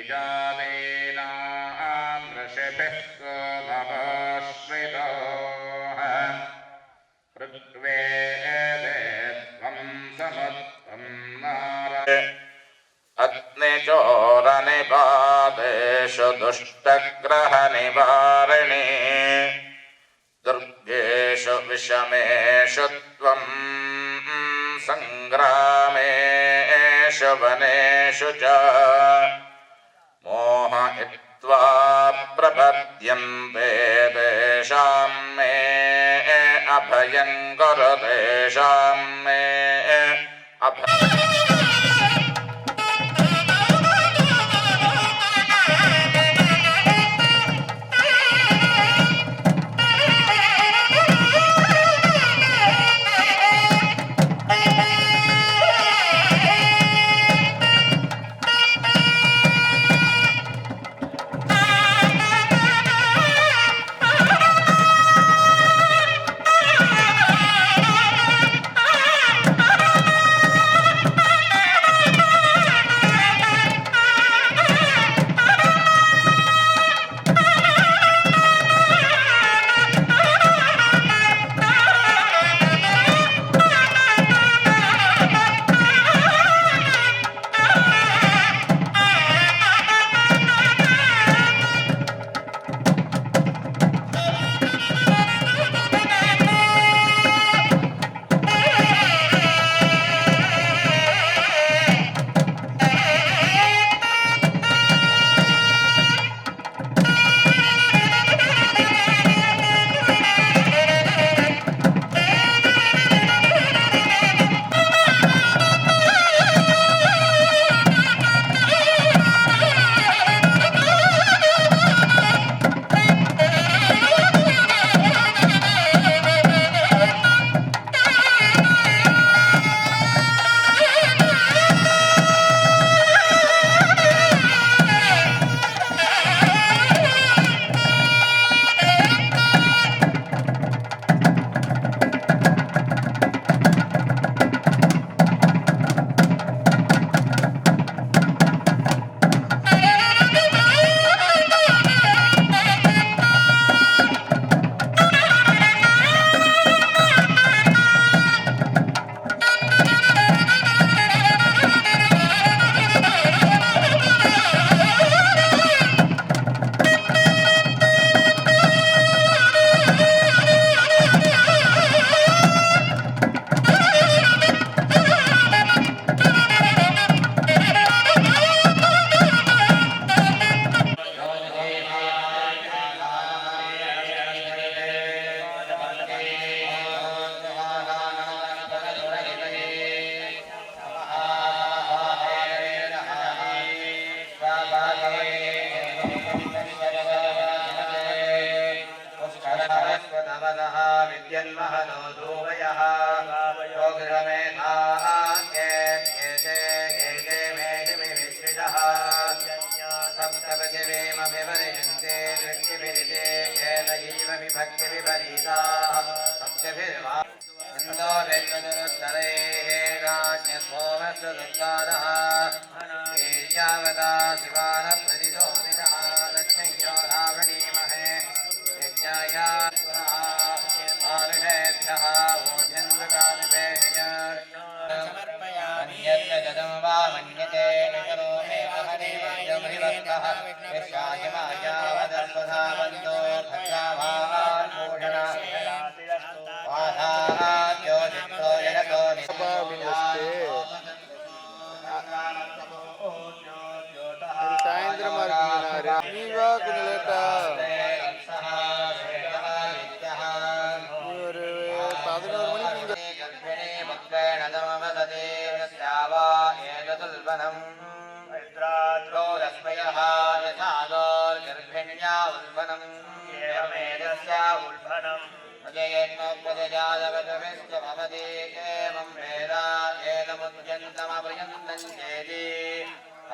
जावेनां ऋषिभिः सोममाश्रिताः ऋग्वेदे त्वं समुत्तं नारदे अग्निचोरनिपातेषु दुष्टग्रहनिवारिणे दुर्गेषु विषमेषु त्वं सङ्ग्रामेषु वनेषु च मोहयित्वा प्रपद्यन्ते तेषां मे अभयं कुरु तेषां मे अभयम्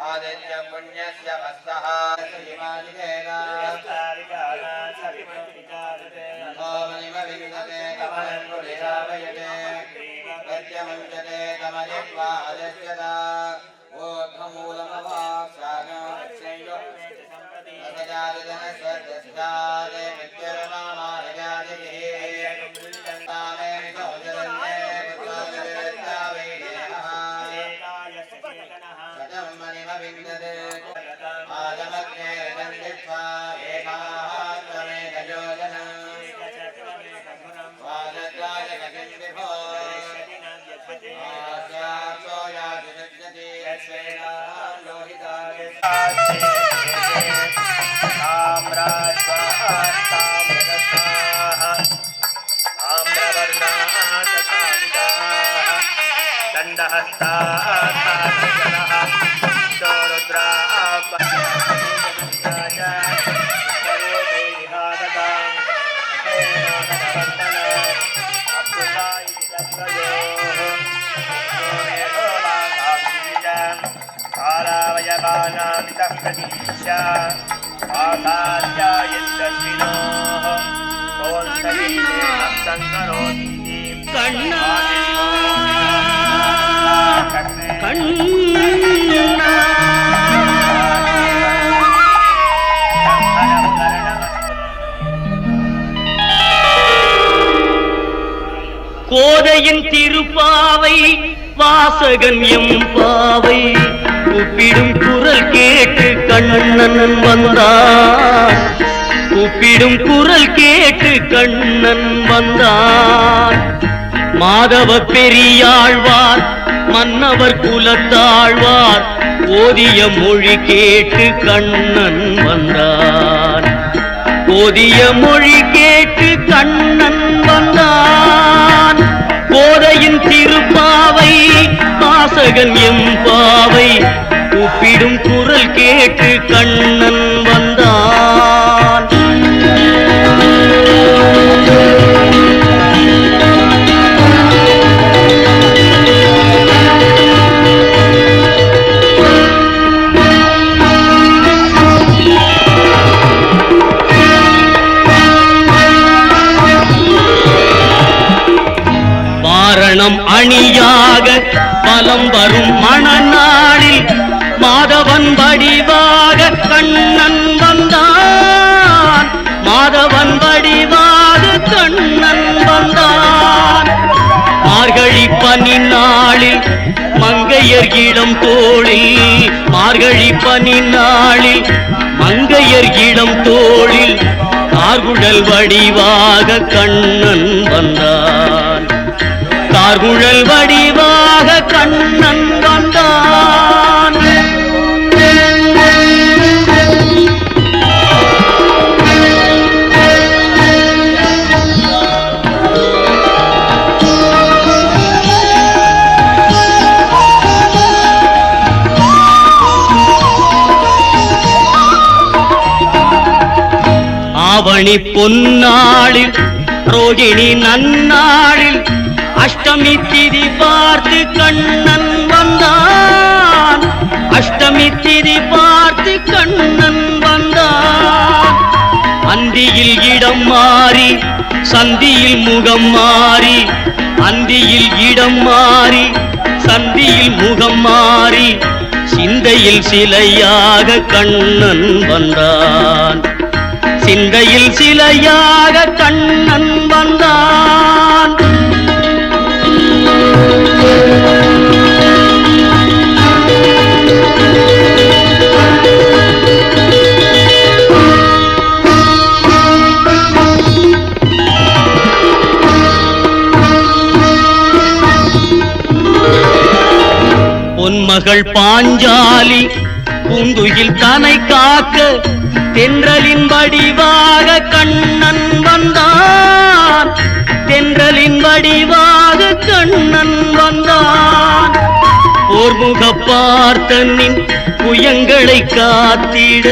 आदित्य पुण्यस्य वस्तः கோதையின் திருப்பாவை வாசகன் எம்பாவை கூப்பிடும் குரல் கேட்டு கண்ணன் வந்தான். கூப்பிடும் குரல் கேட்டு கண்ணன் வந்தான். மாதவ பெரியாழ்வார் மன்னவர் குலத்தாழ்வார் ஓதிய மொழி கேட்டு கண்ணன் வந்தான். ஓதிய மொழி கேட்டு கண்ணன் வந்தான். கோதையின் திருப்பாவை வாசகன் எம்பாவை கூப்பிடும் குரல் கேட்டு கண்ணன் வந்தான். வாரணம் அணியாக பலம் வரும் மணநாளில் மாதவன் வடிவாக கண்ணன் வந்தான். மாதவன் வடிவாக கண்ணன் வந்தான். மார்கழி பனி நாளில் மங்கையர் இளம் தோளில் மார்கழி பனி நாளில் மங்கையர் இளம் தோளில் கார்குழல் வடிவாக கண்ணன் வந்தான். கார்குழல் வடிவாக கண்ணன் வந்தான். ஆவணி பொன்னாளில் ரோகிணி நன்னாளில் அஷ்டமி திதி பார்த்து கண்ணன் வந்தான். அஷ்டமி திதி பார்த்து கண்ணன் வந்தான். அந்தியில் இடம் மாறி சந்தியில் முகம் மாறி அந்தியில் இடம் மாறி சந்தியில் முகம் மாறி சிந்தையில் சிலையாக கண்ணன் வந்தான். சிந்தையில் சிலையாக கண்ணன் வந்தான். பொன்மகள் பாஞ்சாலி பூந்துயில் தனை காக்க தென்றலின் வடிவாக கண்ணன் வந்தான். தென்றலின் வடிவாக கண்ணன் வந்தான். போர்முக பார்த்தனின் புயங்களை காத்திட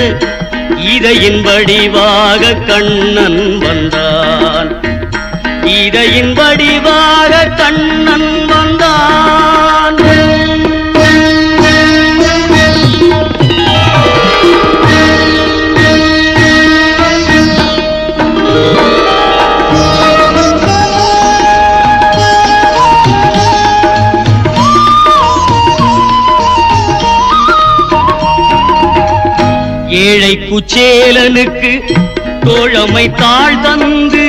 இதையின் வடிவாக கண்ணன் வந்தான். இதையின் வடிவாக கண்ணன் வந்தான். ஏழை குச்சேலனுக்கு தோழமை தாழ் தந்து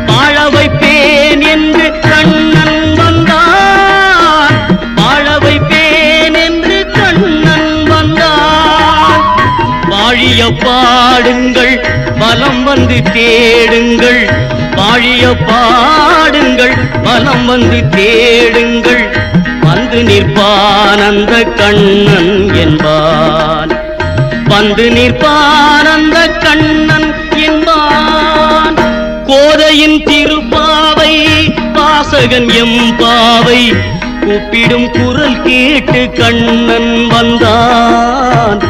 வாழ வைப்பேன் என்று கண்ணன் வந்தான். வாழ வைப்பேன் என்று கண்ணன் வந்தான். வாழிய பாடுங்கள் வலம் வந்து தேடுங்கள். வாழிய பாடுங்கள் வலம் வந்து தேடுங்கள். வந்து நிற்பான் அந்த கண்ணன் என்பான். வந்து நிற்பான் அந்த கண்ணன் என்பான். கோதையின் திருப்பாவை வாசகன் எம்பாவை கூப்பிடும் குரல் கேட்டு கண்ணன் வந்தான்.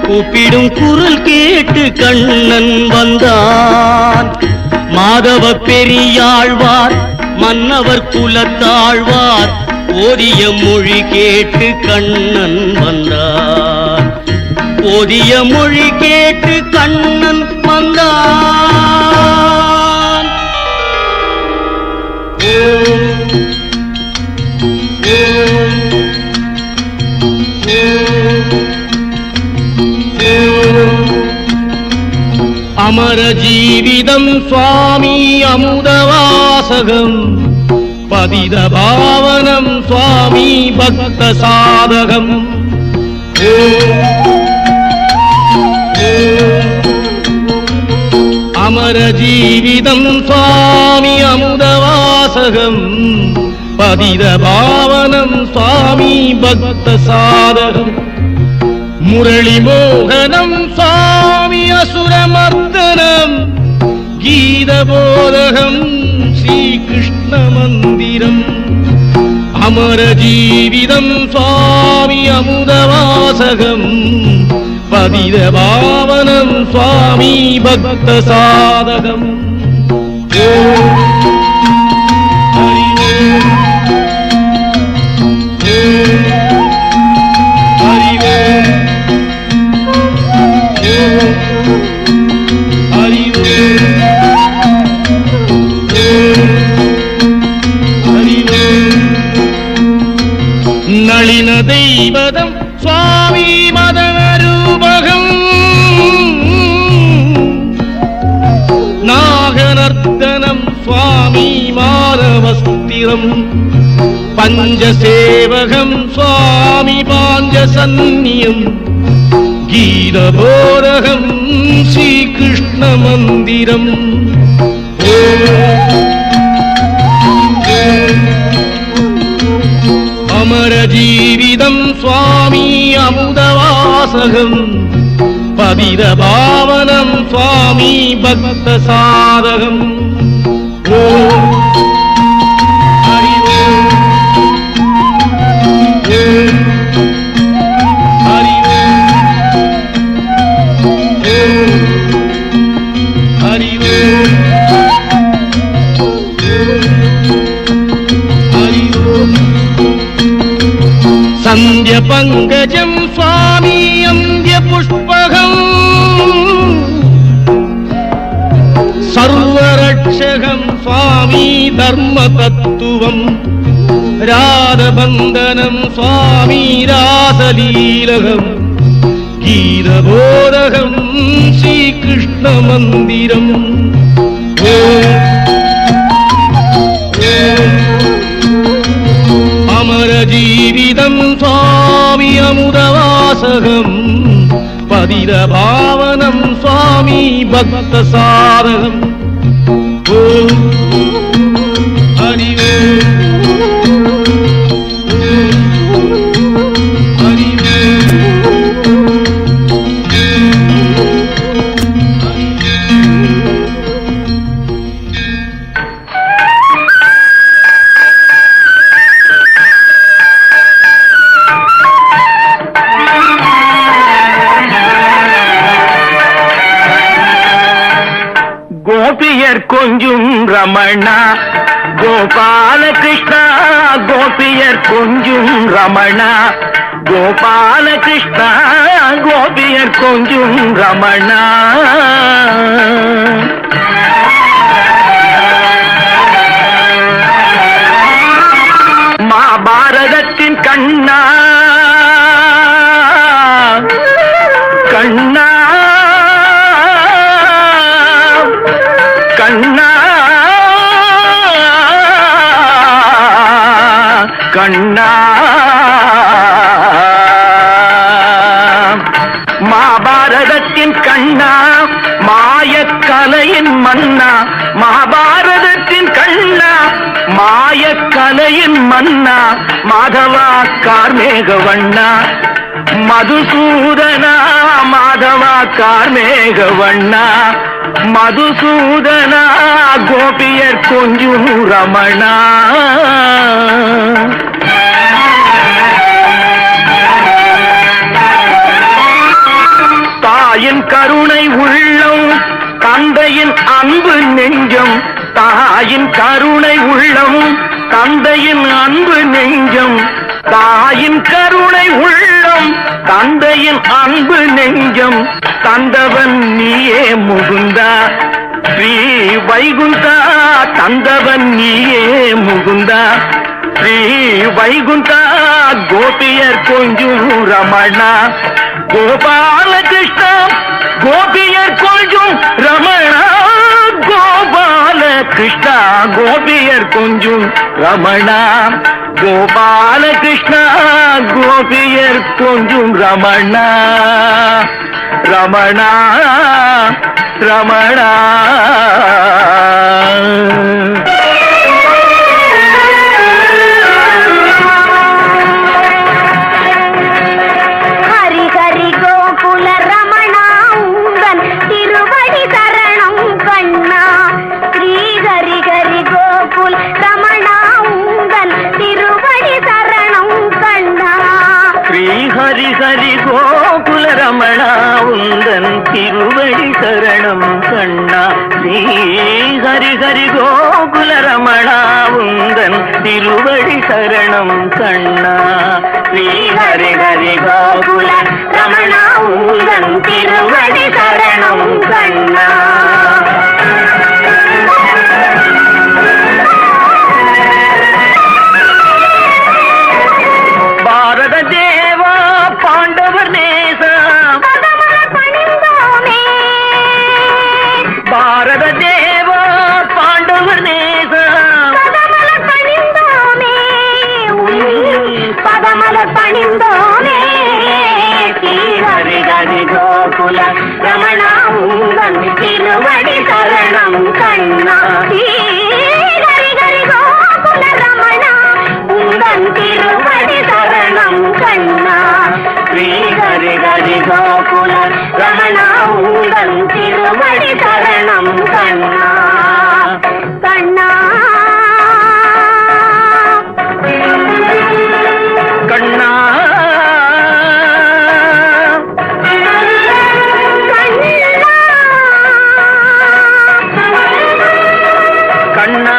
கூப்பிடும் குரல் கேட்டு கண்ணன் வந்தான். மாதவ பெரியாழ்வார் மன்னவர் குலத்தாழ்வார் ஓதிய மொழி கேட்டு கண்ணன் வந்தான். ஓதிய மொழி கேட்டு கண்ணன் வந்தான். அமர ஜீவிதம் சுவாமி அமுதவாசகம். பதித பாவனம் சுவாமி பக்த சாதகம். அமர ஜீவிதம் சுவாமி அமுதவாசகம். பதித பாவனம் சுவாமி பக்த சாதகம். முரளி மோகனம் சுவாமி அசுரமர்தனம். கீதபோதகம் ஸ்ரீகிருஷ்ண மந்திரம். அமர ஜீவிதம் சுவாமி அமுதவாசகம். பதித பாவனம் சுவாமி பக்த சாதகம். நளின தெய்வதம் சுவாமி மதனரூபகம். நாகநர்த்தனம் சுவாமி மானவஸ்திரம். பஞ்சசேவகம் சுவாமி பாஞ்சசன்னியம். கீதபோதகம் ஸ்ரீகிருஷ்ண மந்திரம். அமர ஜீவிதம் சுவாமி அமுதவாசகம். பதித பாவனம் சுவாமி பக்த சாதகம். சந்திய பங்கஜம் சுவாமி அந்திய புஷ்பகம். சர்வரட்சகம் சுவாமி தர்ம தத்துவம். ராதபந்தனம் சுவாமி ராசலீலகம். கீதபோதகம் ஸ்ரீகிருஷ்ண மந்திரம். அமர ஜீவிதம் சுவாமி அமுதவாசகம். பதித பாவனம் சுவாமி பக்த சாதகம். ஹரிவே கோபியர் கொஞ்சும் ரமணா கோபால கிருஷ்ணா. கோபியர் கொஞ்சும் ரமணா கோபால கிருஷ்ணா. கோபியர் கொஞ்சும் ரமணா. மாபாரதத்தின் கண்ணா கண்ணா கண்ணா கண்ணா மகாபாரதத்தின் கண்ணா மாயக்கலையின் மன்னா மகாபாரதத்தின் கண்ணா மாயக்கலையின் மன்னா மாதவா கார்மேக வண்ணா மதுசூதனா மாதவா கார்மேக வண்ணா மதுசூதனா கோபியர் கொஞ்சும் ரமணா தாயின் கருணை உள்ளம் தந்தையின் அன்பு நெஞ்சம் தாயின் கருணை உள்ளம் தந்தையின் அன்பு நெஞ்சம் தாயின் கருணை உள்ளம் தந்தையின் அன்பு நெஞ்சம் தந்தவன் நீயே முகுந்தா ஸ்ரீ வைகுந்தா தந்தவன் நீயே முகுந்தா ஸ்ரீ வைகுந்தா கோபியர் கொஞ்சும் ரமணா கோபாலகிருஷ்ணா கோபியர் கொஞ்சும் ரமணா கோபாலகிருஷ்ணா கோபியர் கொஞ்சும் ரமணா கோபாலகிருஷ்ணா கோபியர் கொஞ்சும் ரமணா ரமணா ரமணா ஹரி ஹரி கோகுல ரமணா உந்தன் திருவடி சரணம் கண்ணா ஸ்ரீ ஹரி ஹரி கோகுல ரமணா உந்தன் திருவடி சரணம் கண்ணா ஸ்ரீ ஹரி ஹரி கோகுல ரமணா உந்தன் திருவடி சரணம் கண்ணா பாரத தேவா பாண்டவர் நேசா பாரத தேவா பாண்டவர் நேசா பதமல பணிந்தோமே ஹரி ஹரி கோகுல ரமணா உந்தன் திருவடி சரணம் கண்ணா ஹரி ஹரி கோகுல ரமணா உந்தன் திருவடி சரணம் கண்ணா ஸ்ரீ ஹரி ஹரி கோகுல ரமணா உந்தன் திருவடி சரணம் கண்ணா கண்ணா கண்ணா கண்ணா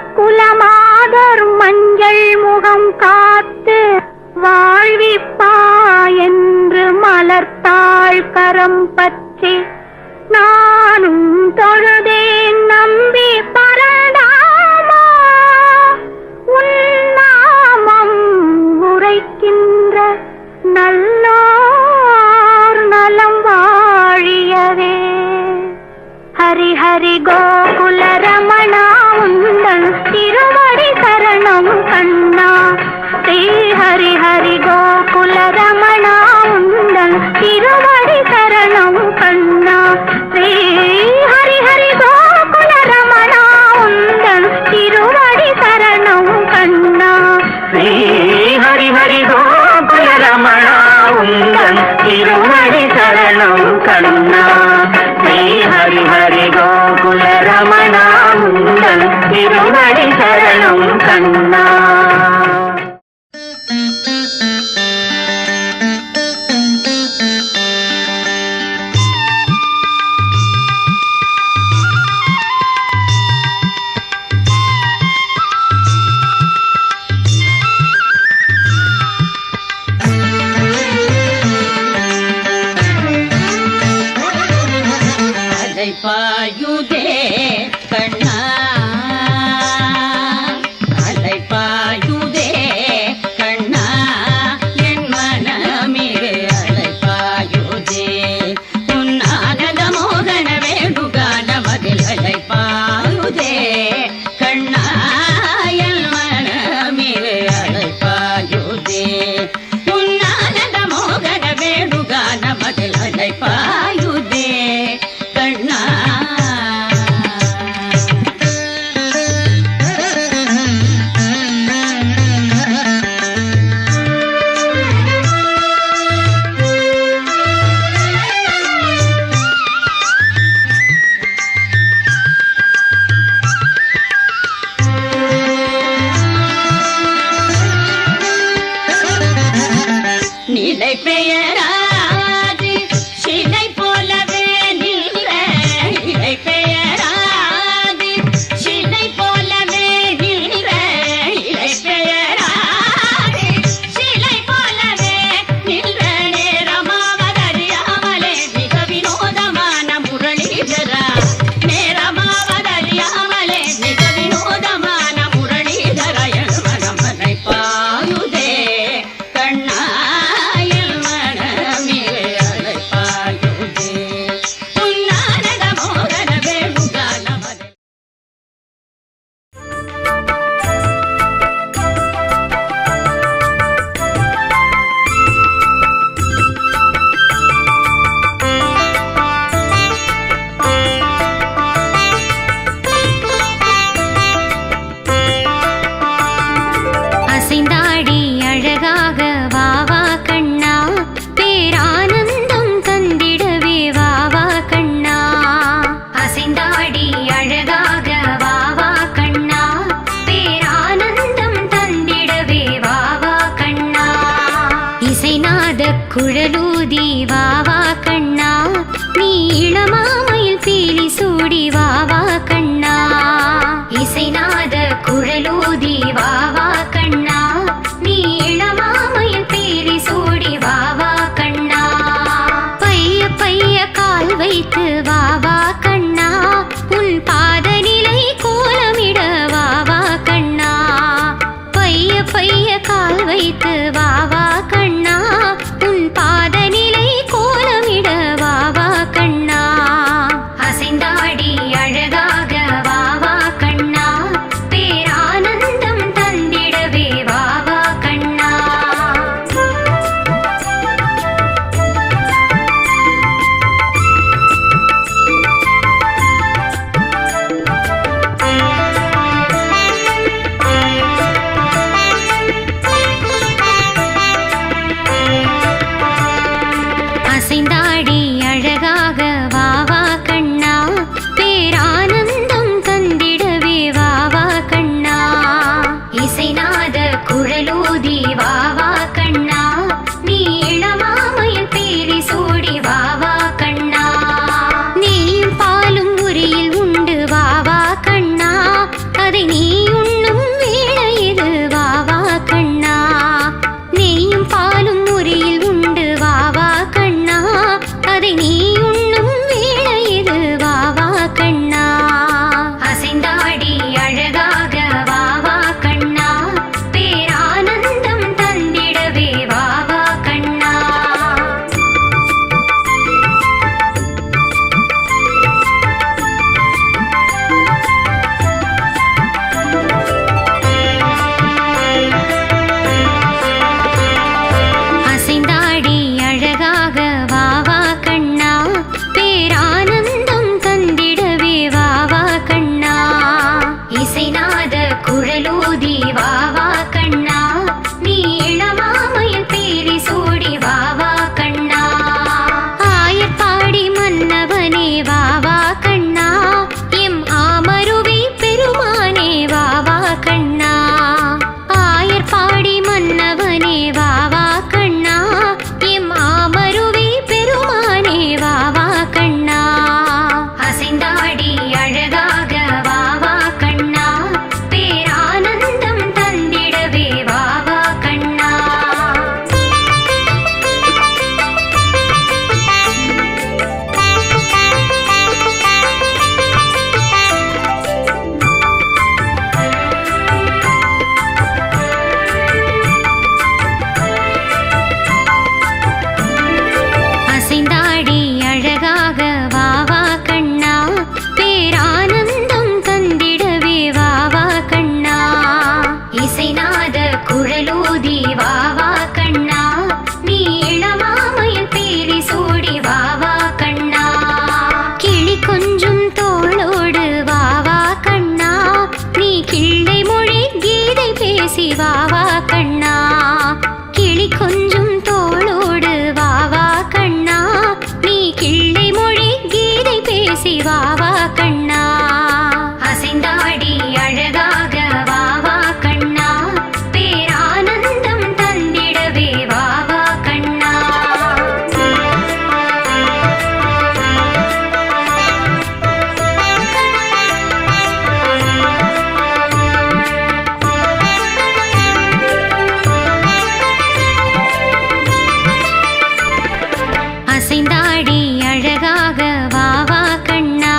மானக்குலமாதர் மஞ்சள் முகம் காத்து வாழ்விப்பா என்று மலர்த்தாள் கரம் பற்றி நானும் தொழுதேன் நம்பி பரந்தாமா உன்னாமம் உரைக்கின்ற நல்லோர் நலம் வாழியவே ஹரி ஹரி கோகுல ரமணா உந்தன் திருவடி சரணம் கண்ணா ஸ்ரீ ஹரி ஹரி கோகுல ரமணா உந்தன் திருவடி சரணம் கண்ணா ஸ்ரீ ஹரி ஹரி கோகுல ரமணா உந்தன் திருவடி சரணம் கண்ணா ஸ்ரீ ஹரி ஹரி கோகுல ரமணா உந்தன் திருவடி சரணம் கண்ணா ஸ்ரீ ஹரி ஹரி கோகுல ரமணா உந்தன் திருவடி சரணம் கண்ணா அலைப்பாயுதே கண்ணா அலைப்பாயுதே கண்ணா என் மனமிரு அலைப்பாயுதே உன் ஆனந்த மோகன வேணுகான மதில் அலைப்பாயுதே கண்ணா என் மனமிரு அலைப்பாயுதே உன் ஆனந்த மோகன வேணுகான மதில் அலைப்பாயுதே கண்ணா நிலை பெயராது சிலை போலவே நின்ற நிலை பெயராது சிலை போலவே நின்ற நிலை பெயராது சிலை போலவே நின்ற நேரமாவதறியாமலே மிக வினோதமான முரளிதரா நேரமாவதறியாமலே மிக வினோதமான முரளிதரா என் மனமனை பாயுதே கண்ணா அசைந்தாடி அழகாக வாவா கண்ணா பேரானந்தம் தந்திடவே வாவா கண்ணா அசைந்தாடி அழகாக வாவா கண்ணா பேரானந்தம் தந்திடவே வாவா கண்ணா இசைநாத குழலூதி வாவா கண்ணா நீ இளமாமையில் பீலி சூடி வாவா கண்ணா இசைநாத குழலூதி வாவா கண்ணா நீ இளமாமையில் பீலி சூடி வாவா கண்ணா பைய பைய கால் வைத்து வாவா கண்ணா உன் பாத நிலை கோலமிட வாவா கண்ணா பைய பைய கால் வைத்து வாவா கண்ணா உன் பாத நிலை கோலமிட வாவா கண்ணா அசைந்தாடி அழகாக வாவா கண்ணா பேரானந்தம் தந்திடவே வாவா கண்ணா பேசி வாவா கண்ணா கிளி கொஞ்சும் தோளோடு வாவா கண்ணா நீ கிள்ளை மொழி கீதை பேசி வாவா கண்ணா அசைந்தாடி அழகாக வாவா கண்ணா பேரானந்தம் தந்திடவே வாவா கண்ணா அசைந்தாடி அழகாக வாவா கண்ணா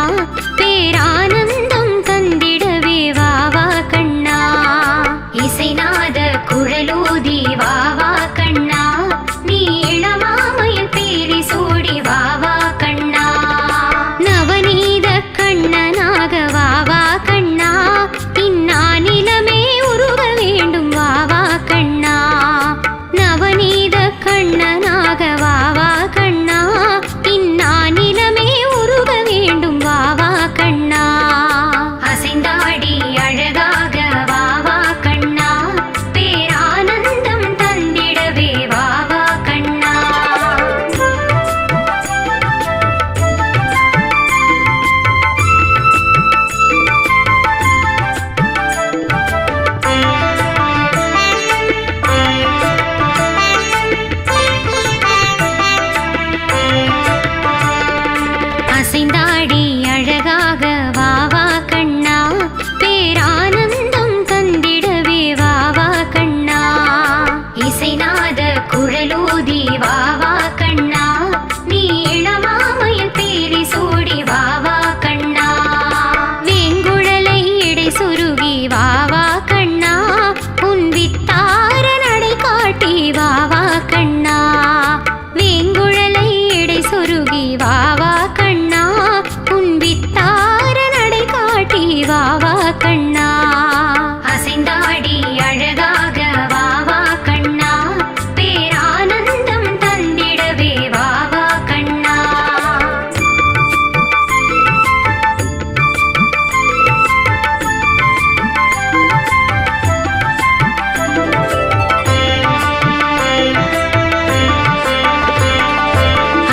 பேரானந்தம் தந்திடவே வாவா கண்ணா இசைநாத குழலூதி வாவா கண்ணா நீ இளமாமையில் பேரி சூடி வாவா கண்ணா நவநீத கண்ணனாக வாவா கண்ணா இந்நானிலமே உருவ வேண்டும் வாவா கண்ணா நவநீத கண்ணனாக வாவா கண்ணா இந்நானிலமே உருவ வேண்டும் வாவா கண்ணா அசைந்தாடி அழகாக வாவா கண்ணா பேரானந்தம் தந்திடவே வாவா கண்ணா அசைந்தாடி அழகாக வாவா கண்ணா பேரானந்தம் தந்திடவே வாவா கண்ணா இசைநாத குழலூதி வாவா கண்ணா நீ இளமாமையில் பேரி சூடி வாவா கண்ணா வேங்குழலை இடை சுருகி வாவா கண்ணா உன் வித்தார நடை காட்டி வாவா கண்ணா வேங்குழலை இடை சொருகி வாவா கண்ணா உன் வித்தார நடை காட்டி வாவா கண்ணா அசைந்தாடி அழகாக வாவா கண்ணா பேரானந்தம் தந்திடவே வாவா கண்ணா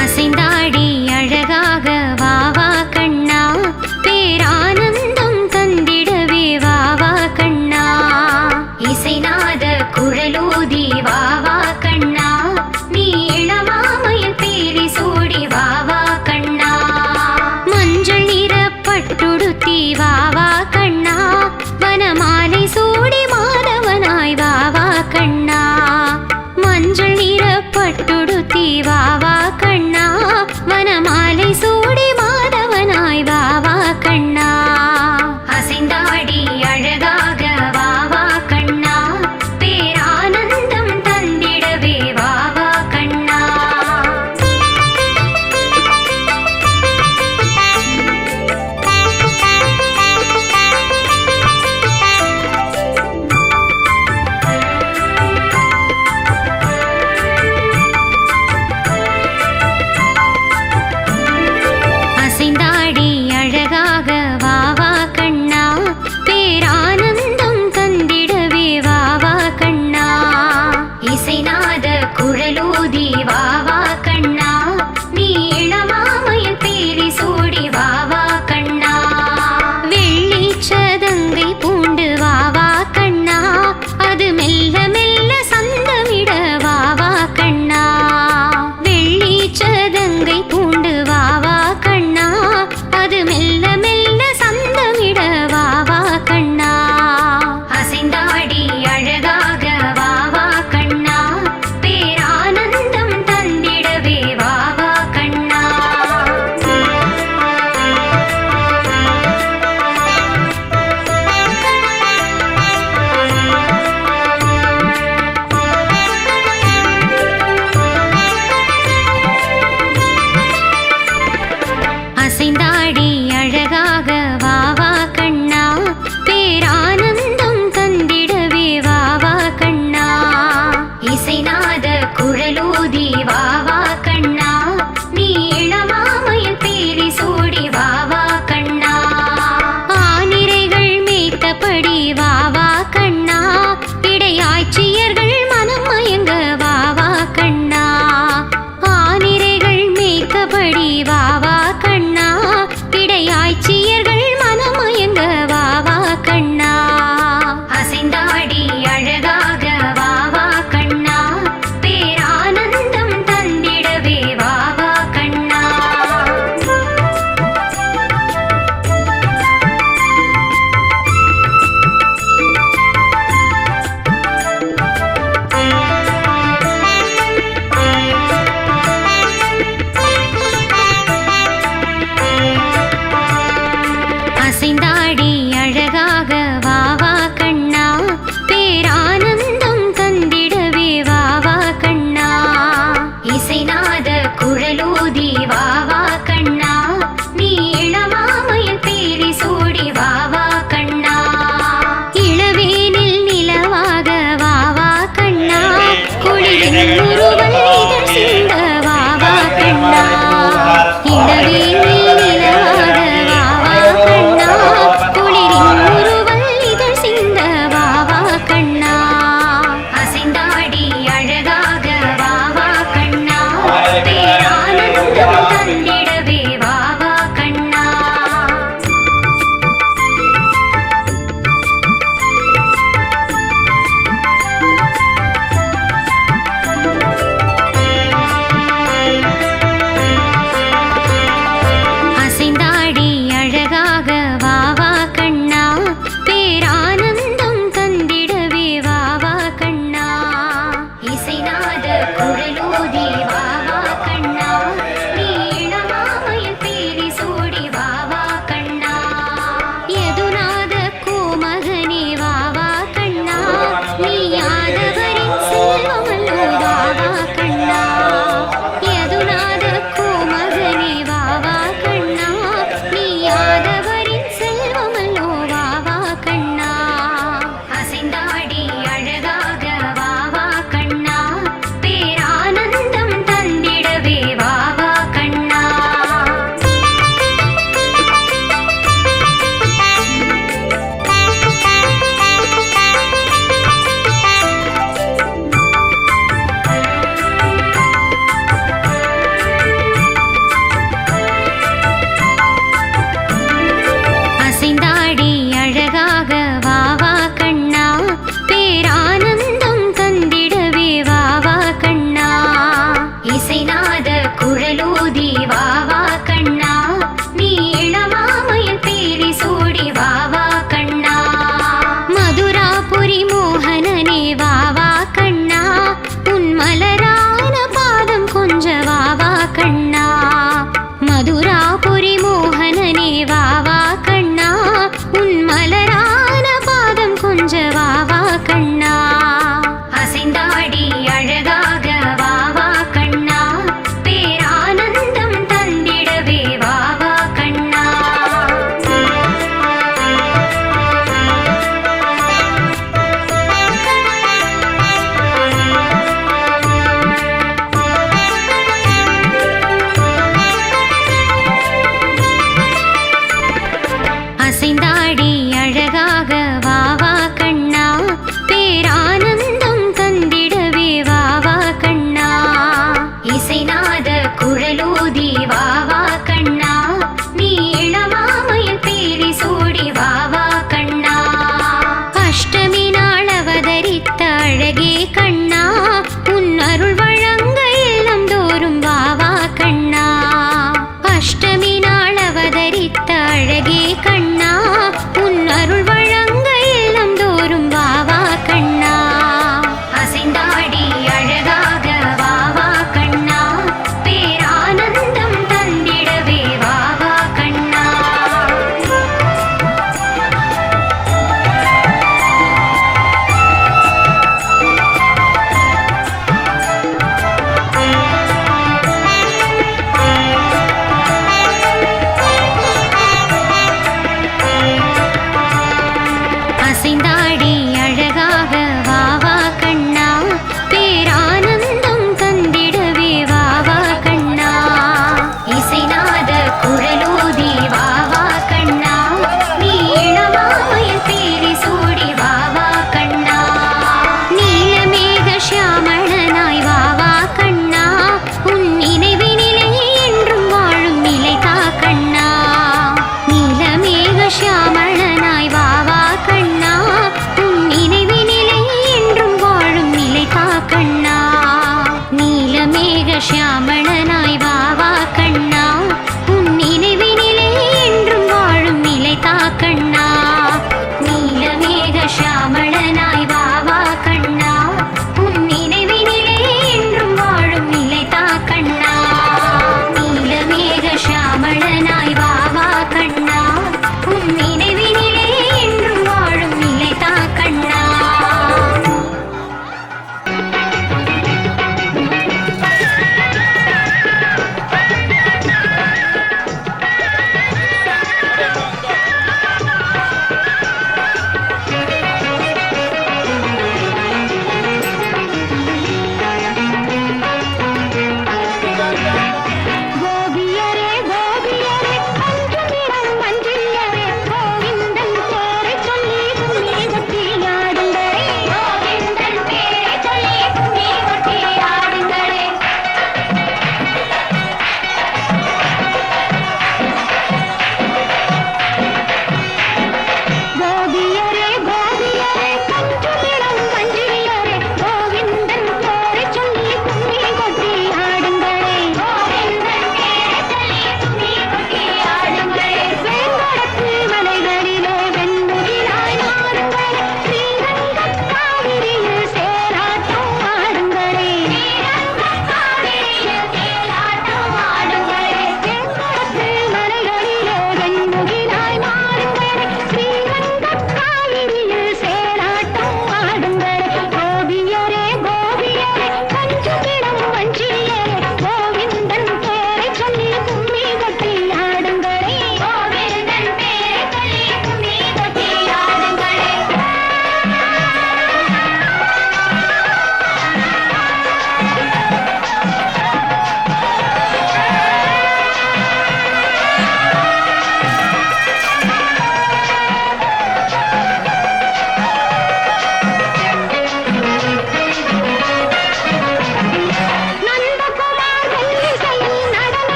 அசைந்தாடி அழகாக வாவா கண்ணா பேரானந்தம் தந்திடவே வாவா கண்ணா இசைநாத குழலூதி வாவா கண்ணா நீ இளமாமையில் பேரி சூடி வாவா கண்ணா மஞ்சள் நிற பட்டுடுத்தி வாவா கண்ணா வனமாலை சூடி மாதவனாய் வாவா கண்ணா மஞ்சள் நிற பட்டுடுத்தி வாவா கண்ணா வனமாலை சூடி மாதவனாய் வாவா கண்ணா அசைந்தாடி அழகாக வாவா கண்ணா பேரானந்தம் தந்திடவே வாவா கண்ணா அசைந்தாடி அழகாக வாவா கண்ணா பேரானந்தம் தந்திடவே வாவா கண்ணா இசைநாத குழலூதி வாவா கண்ணா நீ இளமாமையில் பேரி சூடி வாவா கண்ணா வெள்ளி சதங்கை பூண்டு வாவா கண்ணா அது மெல்ல மெல்ல சந்தமிட வாவா கண்ணா வெள்ளி சதங்கை பூண்டு வாவா கண்ணா அது மெல்ல மெல்ல சந்தமிட வாவா கண்ணா அசைந்தாடி அழகாக வாவா கண்ணா பேரானந்தம் தந்திடவே வாவா கண்ணா அசைந்தாடி அழகாக வாவா கண்ணா பேரானந்தம் தந்திடவே வாவா கண்ணா இசைநாத குழலூதி வாவா கண்ணா நீ இளமாமையில் பேரி சூடி வாவா கண்ணா ஆனிரைகள் மேய்த்தபடி வாவா கண்ணா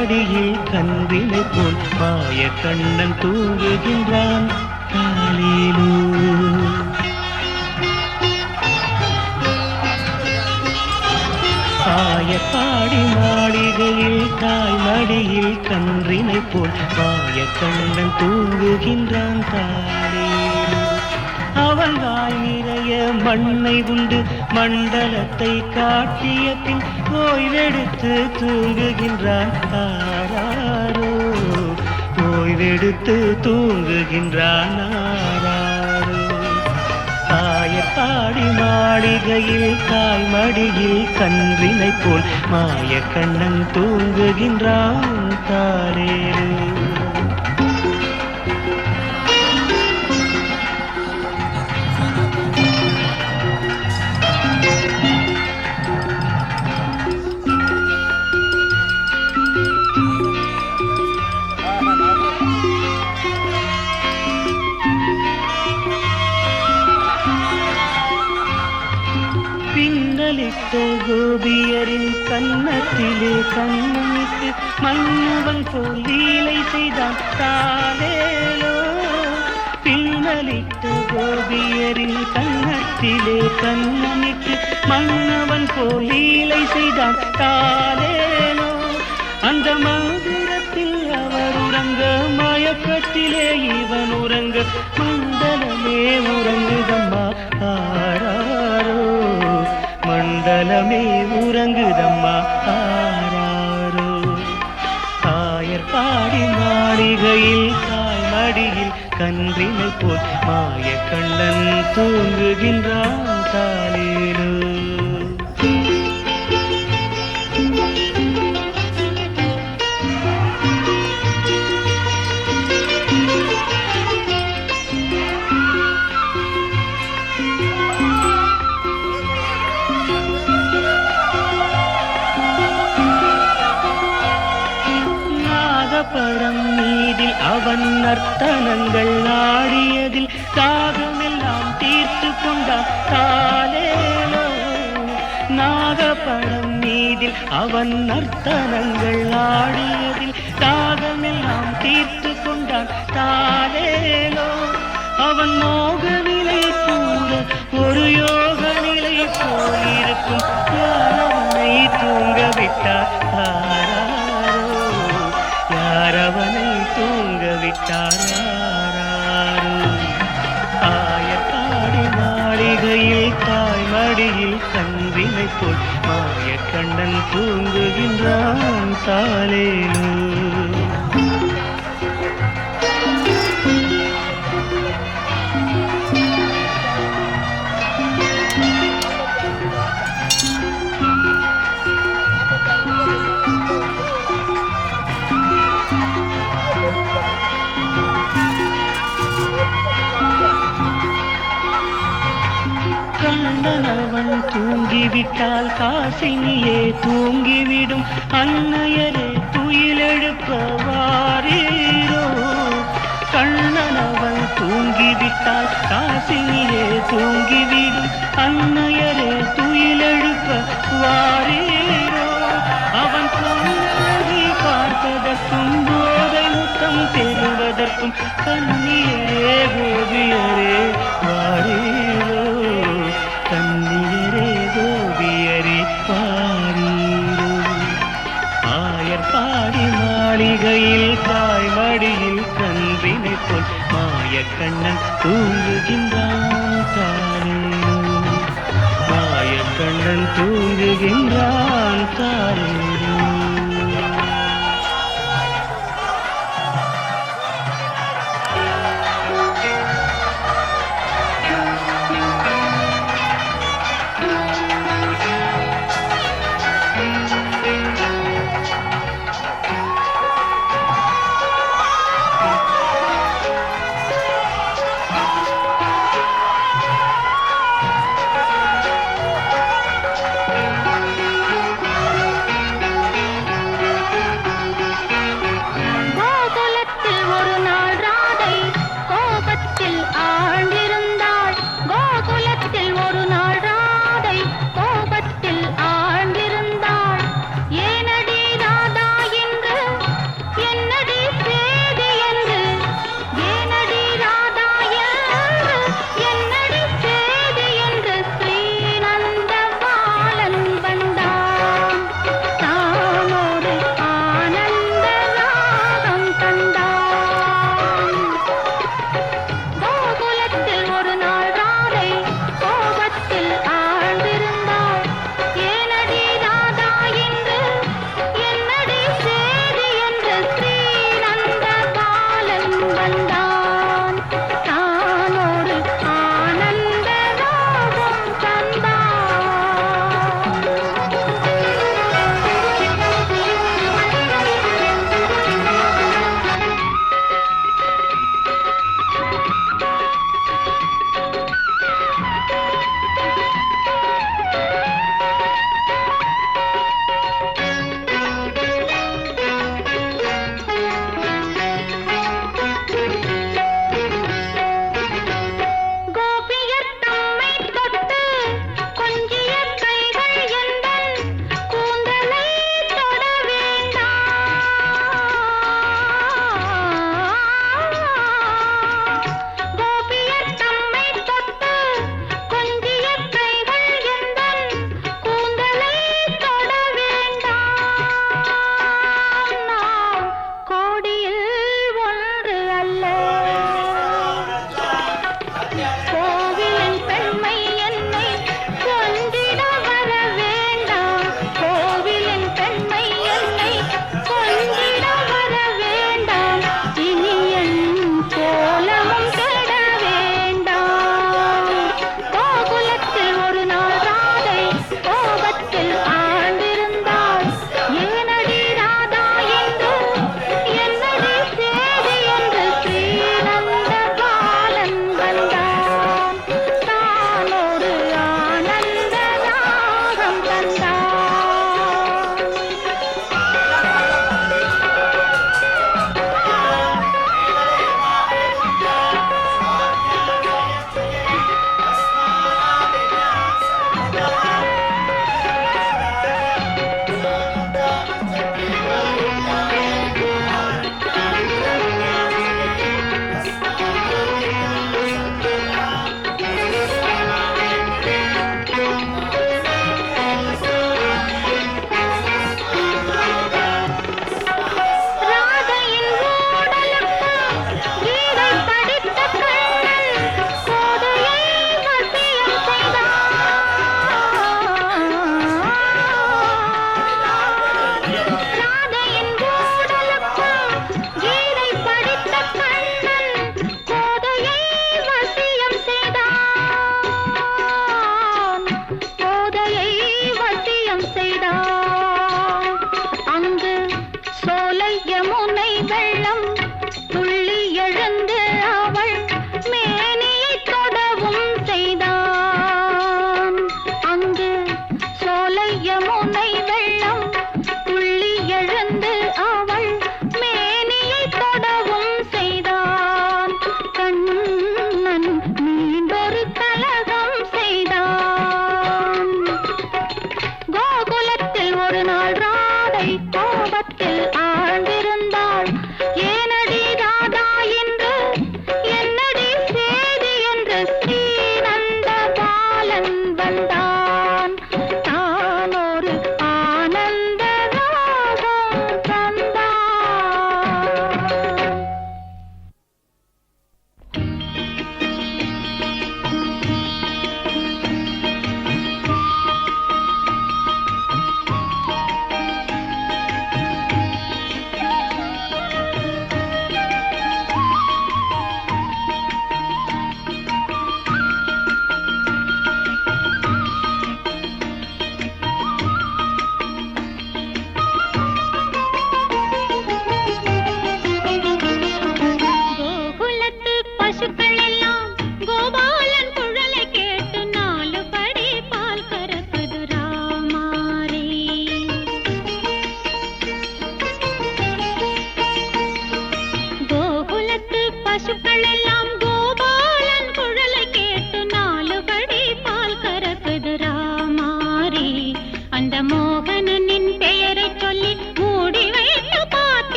மடியில் கன்றினை போல் மாய கண்ணன் தூங்குகின்றான் காலிலோ. பாடி மாளிகையில் தாய் மடியில் கன்றினை போல் மாய கண்ணன் தூங்குகின்றான் காலிலோ. அவள் வாய் நிறைய மண்ணை உண்டு மண்டலத்தை காட்டிய பின் ஓய்வெடுத்து தூங்குகின்றான் ஆராரோ. ஓய்வெடுத்து தூங்குகின்றான் ஆராரோ. பாடி மாளிகையில் தாய் மடியில் கன்றினை போல் மாய கண்ணன் தூங்குகின்றான் தாரேரோ. கோபியரின் கன்னத்திலே கண்ணிட்டு மன்னவன் போல் லீலை செய்தான் தாலேலோ. பின்னலிட்ட கோபியரின் கன்னத்திலே கண்ணிட்டு மன்னவன் போல் லீலை செய்தான் தாலேலோ. அந்த மதுரத்தில் அவர் உறங்க மயக்கத்திலே இவன் உறங்க மண்டலமே உறங்குதம்மா ஆராரோ. மண்டலமே உறங்குதம்மா ஆராரோ. பாடி மாளிகையில் தாய் மடியில் கன்றினை போல் மாய கண்ணன் தூங்குகின்றான் தாலேலோ. படம் மீதில் அவன் நர்த்தனங்கள் ஆடியதில் தாகமெல்லாம் தீர்த்து கொண்டான் தாலேலோ. நாகப்படம் மீதில் அவன் நர்த்தனங்கள் ஆடியதில் தாகமெல்லாம் தீர்த்து கொண்டான் தாலேலோ. அவன் மோக நிலை கூட ஒரு யோக நிலை போலிருக்கும் யாரவனை தூங்க விட்டார் யாரவனை தூங்க விட்டாராரோ. பாடி மாளிகையில் தாய் மடியில் கன்றினை போல் மாய கண்ணன் தூங்குகின்றான் தாலேலோ. கண்ணனவன் தூங்கிவிட்டால் காசினியே தூங்கிவிடும் அன்னையரே துயிலெழுப்ப வாரீரோ. கண்ணனவன் தூங்கிவிட்டால் காசினியே தூங்கிவிடும் அன்னையரே துயிலெழுப்ப வாரீரோ. அவன் பொன்னழகி பார்ப்பதற்கும் போதை முத்தம் பெறுவதற்கும் கண்ணியரே கோபியரே வாரீரோ. கண்ணியரே கோபியரே வாரீரோ. பாடி மாளிகையில் தாய் மடியில் கன்றினை போல் மாய கண்ணன் தூங்குகின்றான் தாலேலோ. மாய கண்ணன் தூங்குகின்றான் தாலேலோ.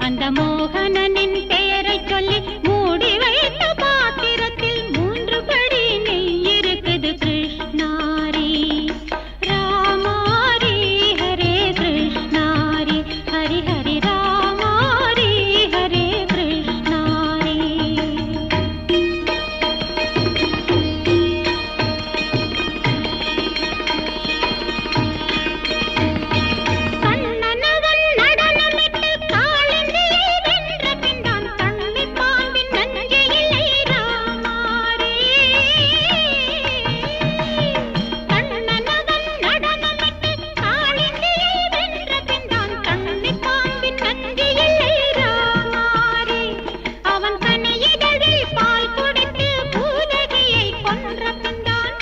அந்த மோகனனின் பெயரை சொல்லி மூடி வைத்த பாத்திரத்தில் 3 படி நெய் இருக்குது கிருஷ்ணாரி ராமாரி ஹரே கிருஷ்ணாரி ஹரி ஹரி ராமாரி ஹரே கிருஷ்ணாரி கண்ணனவன் நடனமிட்டு காளிந்தியை வென்ற பின்தான் கண்ணி பாம்பின் நஞ்சை இல்லை ராமாரே கண்ணனவன் நடனமிட்டு காளிந்தியை வென்ற பின்தான் கண்ணி பாம்பின் நஞ்சை இல்லை ராமாரே அவன் கனியிதழில் பால் குடித்து பூதகியை கொன்ற பின்தான்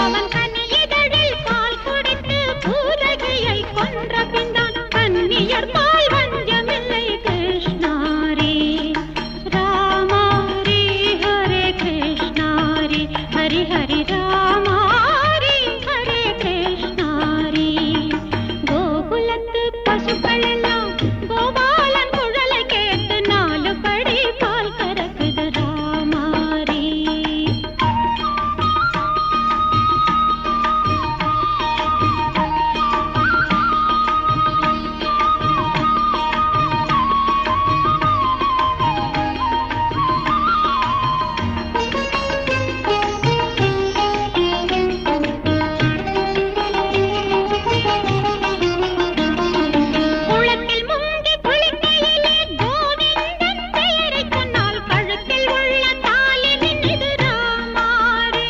அவன் கனியிதழில் பால் குடித்து பூதகியை கொன்ற பின்தான் கன்னியர் பால் வஞ்சமில்லை கிருஷ்ணாரி ராமாரி ஹரே கிருஷ்ணாரி ஹரி ஹரி ராமாரி ஹரே கிருஷ்ணாரி கோகுலத்து பசுக்கள் எல்லாம் கோபாலன் குழலை கேட்டு 4 படி பால் கறக்குது ராமாரி குளத்தில் முங்கி குளிக்கையிலே கோவிந்தன் பெயரை சொன்னால் கழுத்தில் உள்ள தாலி நின்னுது ராமாரே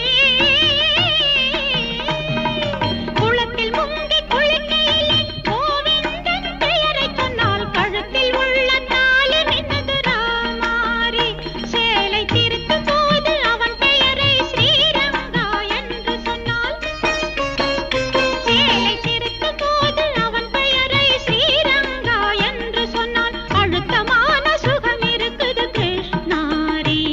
குளத்தில் முங்கி குளிக்கையிலே கோவிந்தன் பெயரை சொன்னால் கழுத்தில் உள்ள தாலி நின்னுது ராமாரே சேலை திருத்தும் போது அவன் பெயரை ஸ்ரீரங்கா என்று சொன்னால் சேலை திருத்தும் போது அவன் பெயரை ஸ்ரீரங்கா என்று சொன்னால் அழுத்தமான சுகம் இருக்குது கிருஷ்ணாரி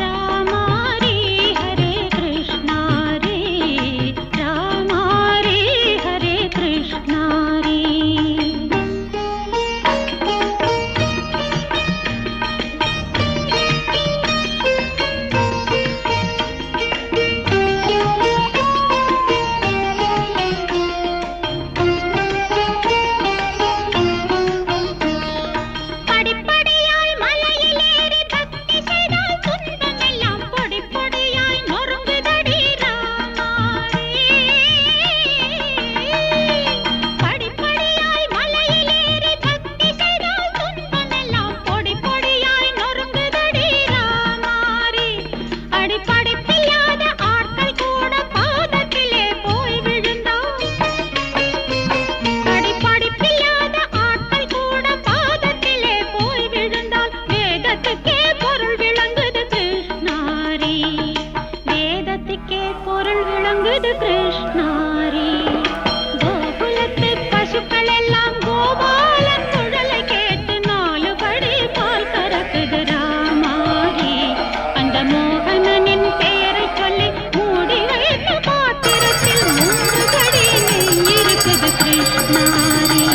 ராமாரி ஹரே கிருஷ்ணாரி ராமாரி ஹரே கிருஷ்ணாரி படிப்படியாய் மலையிலேறி பக்தி செய்தால் துன்பமெல்லாம் பொடி பொடியாய் நொறுங்குதடி ராமாரே படிப்படியாய் மலையிலேறி பக்தி செய்தால் துன்பமெல்லாம் பொடி பொடியாய் நொறுங்குதடி ராமாரே அடிப்படிப்பில்லாத ஆட்கள் கூட பாதத்திலே போய் விழுந்தால் அடிப்படிப்பில்லாத ஆட்கள் கூட பாதத்திலே போய் விழுந்தால் வேதத்துக்கே பொருள் விளங்குது கிருஷ்ணாரி வேதத்துக்கே பொருள் விளங்குது கிருஷ்ணாரி கோகுலத்து பசுக்கள் எல்லாம் கோபாலன் குழலை கேட்டு 4 படி பால் கறக்குது ராமாரி அந்த மோகனனின் பெயரை சொல்லி மூடி வைத்த பாத்திரத்தில் 3 படி நெய் இருக்குது கிருஷ்ணாரி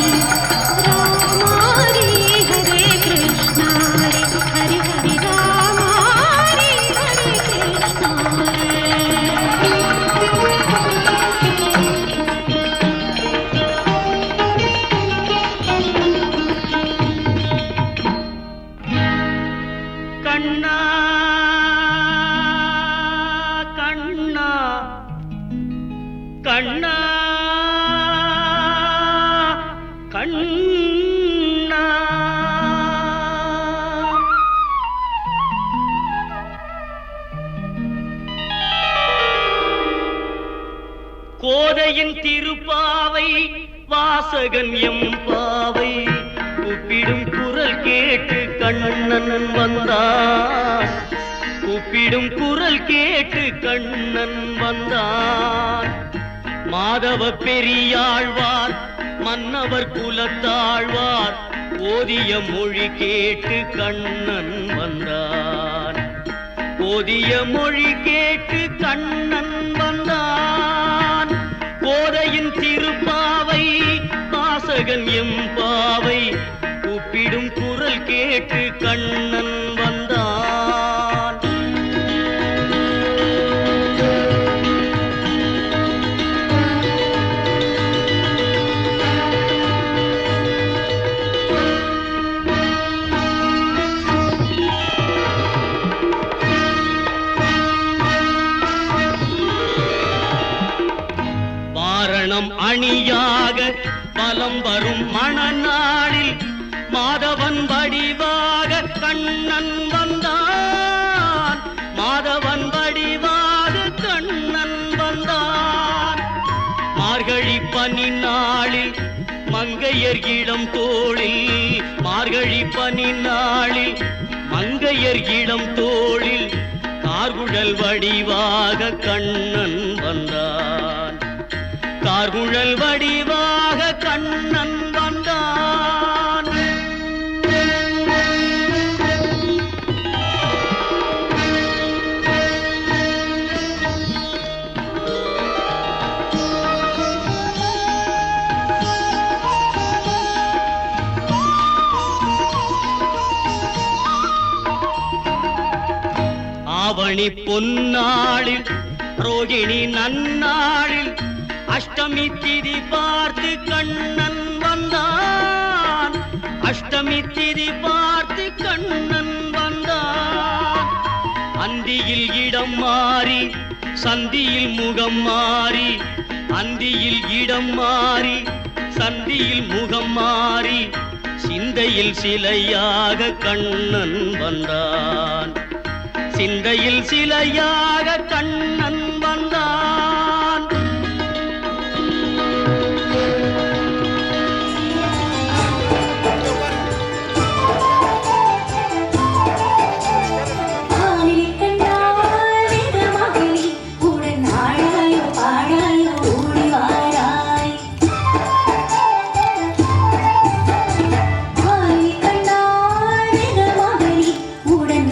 ராமாரி ஹரே கிருஷ்ணாரி ஹரி ஹரி ராமாரி ஹரே கிருஷ்ணாரி கண்ணா கண்ணா கண்ணா கண்ணா கோதையின் திருப்பாவை வாசகன் எம்பாவை கூப்பிடும் குரல் கேட்டு கண்ணன் வந்தான் கூப்பிடும் குரல் கேட்டு கண்ணன் வந்தான் மாதவ பெரியாழ்வார் மன்னவர் குலத்தாழ்வார் ஓதிய மொழி கேட்டு கண்ணன் வந்தான் ஓதிய மொழி கேட்டு கண்ணன் வந்தான் கோதையின் திருப்பாவை வாசகன் வாசகன் எம்பாவை கூப்பிடும் குரல் கேட்டு கண்ணன் வந்தான். வாரணம் அணியாக பலம் வரும் மணநாளில் மாதவன் வடிவாக கண்ணன் வந்தான். மாதவன் வடிவாக கண்ணன் வந்தான். மார்கழி பனி நாளில் மங்கையர் இடம் தோளில், மார்கழி பனி நாளில் மங்கையர் இடம் தோளில் கார்குழல் வடிவாக கண்ணன் வந்தான். கார்குழல் வடிவாக கண்ணன் வந்தான். ஆவணி பொன்னாளில் ரோகிணி நன்னாளில் அஷ்டமி திதி பார்த்து கண்ணன் வந்தான். அஷ்டமி திதி பார்த்து கண்ணன் வந்தான். அந்தியில் இடம் மாறி சந்தியில் முகம் மாறி, அந்தியில் இடம் மாறி சந்தியில் முகம் மாறி சிந்தையில் சிலையாக கண்ணன் வந்தான். சிந்தையில் சிலையாக கண்ணன் வந்தான். உடன்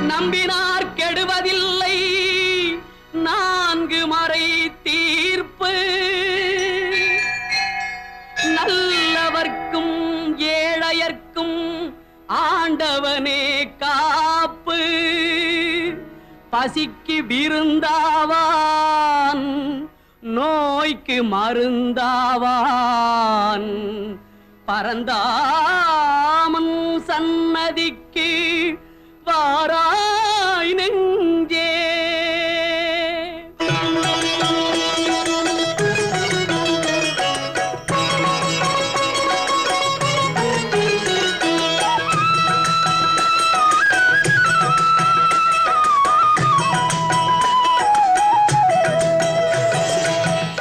நம்பினார் கெடுவதில்லை நான்கு மறை தீர்ப்பு நல்லவர்க்கும் ஏழையர்க்கும் ஆண்டவனே காப்பு பசிக்கு விருந்தாவான் நோய்க்கு மருந்தாவான் பரந்தாமன் சன்னதிக்கு வாராய் நெஞ்சே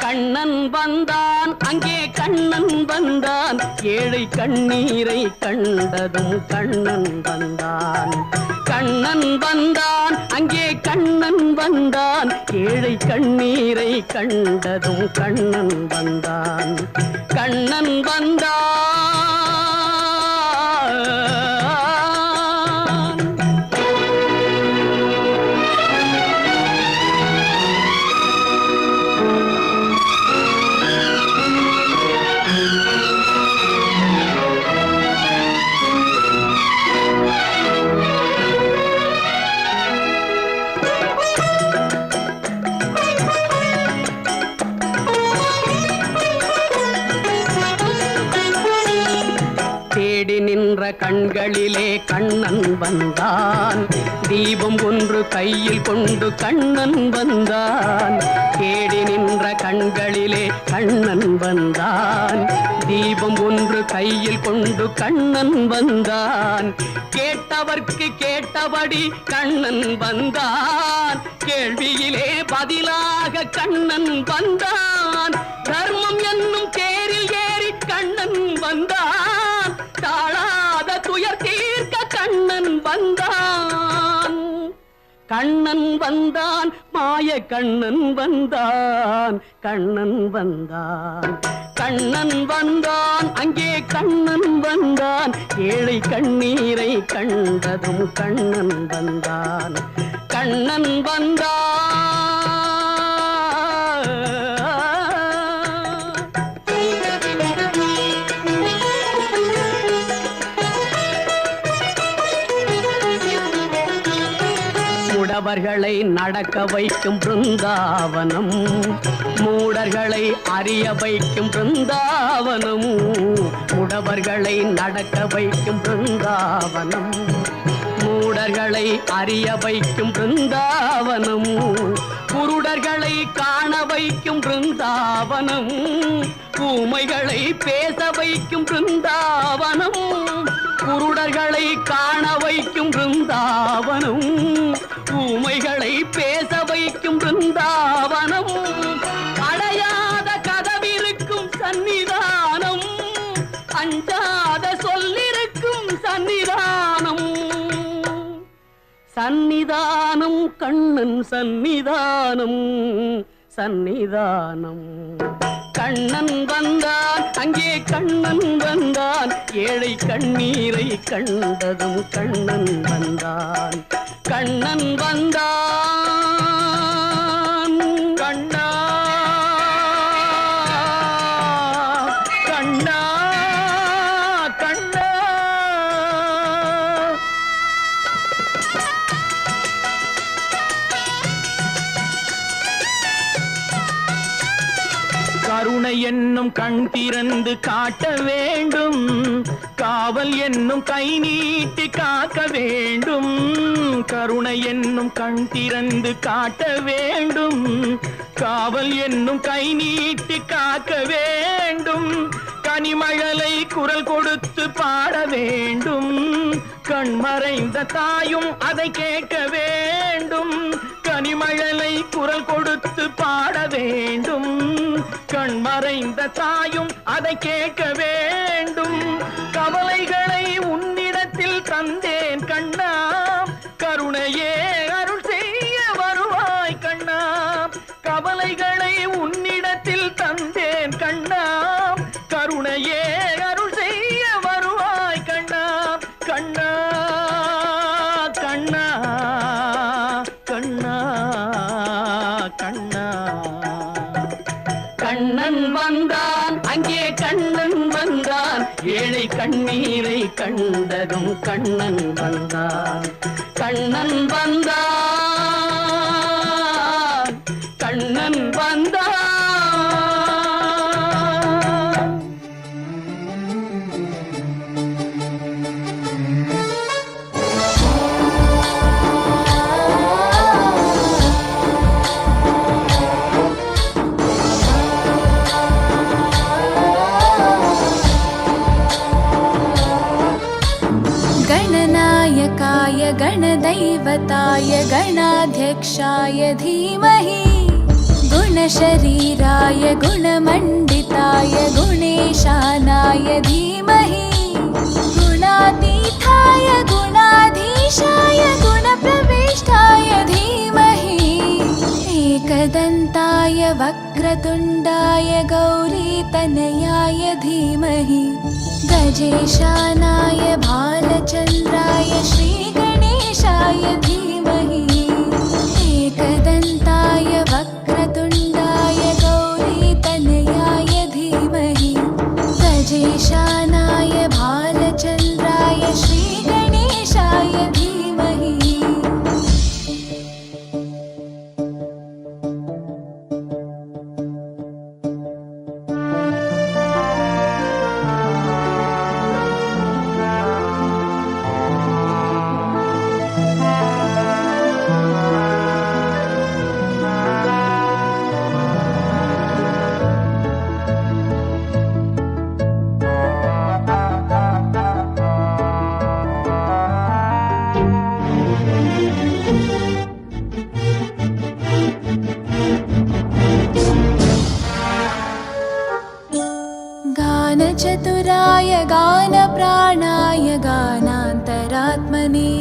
கண்ணன் வந்தான் அங்கே கண்ணன் வந்தான் ஏழை கண்ணீரை கண்டதும் கண்ணன் வந்தான் கண்ணன் வந்தான் அங்கே கண்ணன் வந்தான் ஏழை கண்ணீரை கண்டதும் கண்ணன் வந்தான் கண்ணன் வந்தான் தேடி நின்ற கண்களிலே கண்ணன் வந்தான். தீபம் ஒன்று கையில் கொண்டு கண்ணன் வந்தான். தேடி நின்ற கண்களிலே கண்ணன் வந்தான். தீபம் ஒன்று கையில் கொண்டு கண்ணன் வந்தான். கேட்டவர்க்கு கேட்டபடி கண்ணன் வந்தான். கேள்வியிலே பதிலாக கண்ணன் வந்தான். தர்மம் என்னும் தேரில் ஏறி கண்ணன் வந்தான். தாழாத துயர் தீர்க்க கண்ணன் வந்தான். கண்ணன் வந்தான், மாய கண்ணன் வந்தான். கண்ணன் வந்தான், கண்ணன் வந்தான், அங்கே கண்ணன் வந்தான். ஏழை கண்ணீரை கண்டதும் கண்ணன் வந்தான். கண்ணன் வந்தான். முடவர்களை நடக்க வைக்கும் பிருந்தாவனம், மூடர்களை அறிய வைக்கும் பிருந்தாவனம். முடவர்களை நடக்க வைக்கும் பிருந்தாவனம், மூடர்களை அறிய வைக்கும் பிருந்தாவனம். குருடர்களை காண வைக்கும் பிருந்தாவனம், ஊமைகளை பேச வைக்கும் பிருந்தாவனம். குருடர்களை காண வைக்கும் பிருந்தாவனம், ஊமைகளை பேச வைக்கும் பிருந்தாவனம். அடையாத கதவிருக்கும் சன்னிதானம், அஞ்சாத சொல்லிருக்கும் சன்னிதானம். சன்னிதானம் கண்ணன் சன்னிதானம், சன்னிதானம். கண்ணன் வந்தான், அங்கே கண்ணன் வந்தான். ஏழை கண்ணீரை கண்டதும் கண்ணன் வந்தான். கண்ணன் வந்தான். கண்ணா கண்ணா கண்ணா. கருணை என்னும் கண் திறந்து காட்ட வேண்டும். காவல் என்னும் கை நீட்டி காக்க வேண்டும். கருணை என்னும் கண் திறந்து காட்ட வேண்டும். காவல் என்னும் கை நீட்டி காக்க வேண்டும். கனிமழலை குரல் கொடுத்து பாட வேண்டும். கண்மறைந்த தாயும் அதை கேட்க வேண்டும். கனிமழலை குரல் கொடுத்து பாட வேண்டும். கண்மறைந்த தாயும் அதை கேட்க வேண்டும். கவலைகளை உன்னிடத்தில் தந்தேன் கண்ணா, கருணையே அருள் செய்ய வருவாய் கண்ணா. கவலைகளை உன்னிடத்தில் தந்தேன் கண்ணா, கருணையே அருள் செய்ய வருவாய் கண்ணா. கண்ணா கண்ணா கண்ணா கண்ணா. கண்ணன் வந்தான், அங்கே கண்ணன் வந்தான். ஏழை கண்ணீரை கண்டதும் கண்ணன் வந்தான். கண்ணன் வந்தான், கண்ணன் வந்தான். गणनायकाय गणदैवताय गणाध्यक्षाय धीमहि, गुणशरीराय गुणमण्डिताय गुणेशानाय धीमहि, गुणातीताय गुणाधीशाय गुणप्रविष्टाय धीमहि, एकदन्ताय वक्रतुण्डाय गौरीतनयाय धीमहि, गजेशानाय भालचन्द्राय श्रीगणेशाय धीमहि, एकदन्ताय वक्रतुण्डाय गौरीतनयाय धीमहि, गजेशानाय भालचन्द्राय श्रीगणेशाय धीमहि. गानप्राणाय गानान्तरात्मने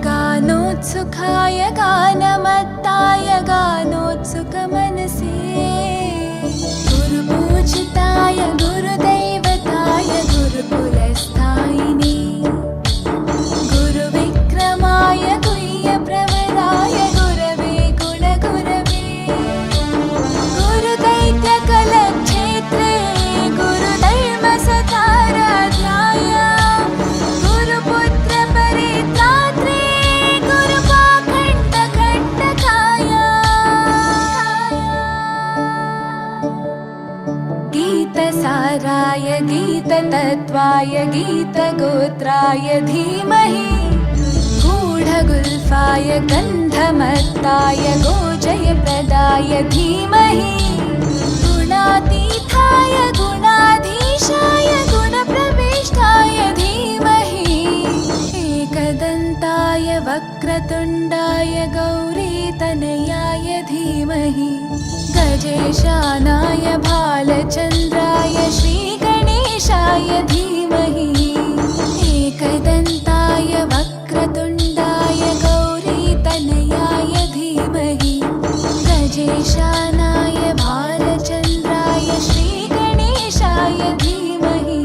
गानोत्सुकाय गानमत्ताय गानोत्सुकमनसे गुरुपूजिताय गुरुदैवताय गुरुकुलस्थायिने गुरुविक्रमाय गुह्यप्रवराय गुरवे गुणगुरवे गुरुदैत्यकलक्षेत्रे गुरुधर्मसताराध्याय गुरुपुत्रपरित्रात्रे गुरुपाखण्डखण्डकाय गीतसाराय गीततत्त्वाय गीतगोत्राय धीमहि गूढगुल्फाय गन्धमत्ताय गोजयप्रदाय धीमहि गुणातीताय गुणाधीशाय गुणप्रविष्टाय धीमहि एकदन्ताय वक्रतुण्डाय गौरीतनयाय धीमहि गजेशानाय भालचन्द्राय श्रीगणेशाय धीमहि एकदन्ताय वक्रतुण्डाय गौरीतनयाय धीमहि गजेशानाय भालचन्द्राय श्रीगणेशाय धीमहि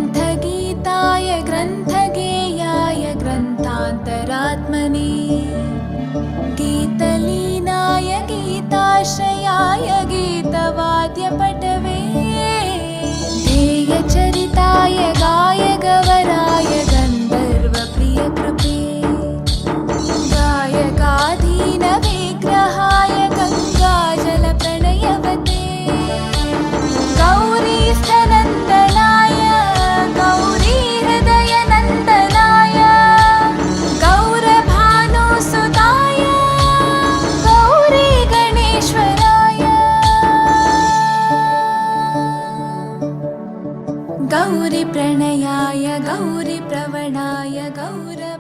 ग्रन्थगीताय ग्रन्थगेयाय ग्रन्थान्तरात्मने गीतलीनाय गीताश्रयाय गीतवाद्यपटवे ध्येयचरिताय गायगवराय गन्धर्वप्रियकृपे गायकाधीनविग्रहाय गङ्गाजलप्रणयवते गौरीस्थनन्दनाय गौरीहृदयनन्दनाय गौरभानुसुताय गौरीगणेश्वराय गौरीप्रणयाय गौरीप्रवणाय गौरव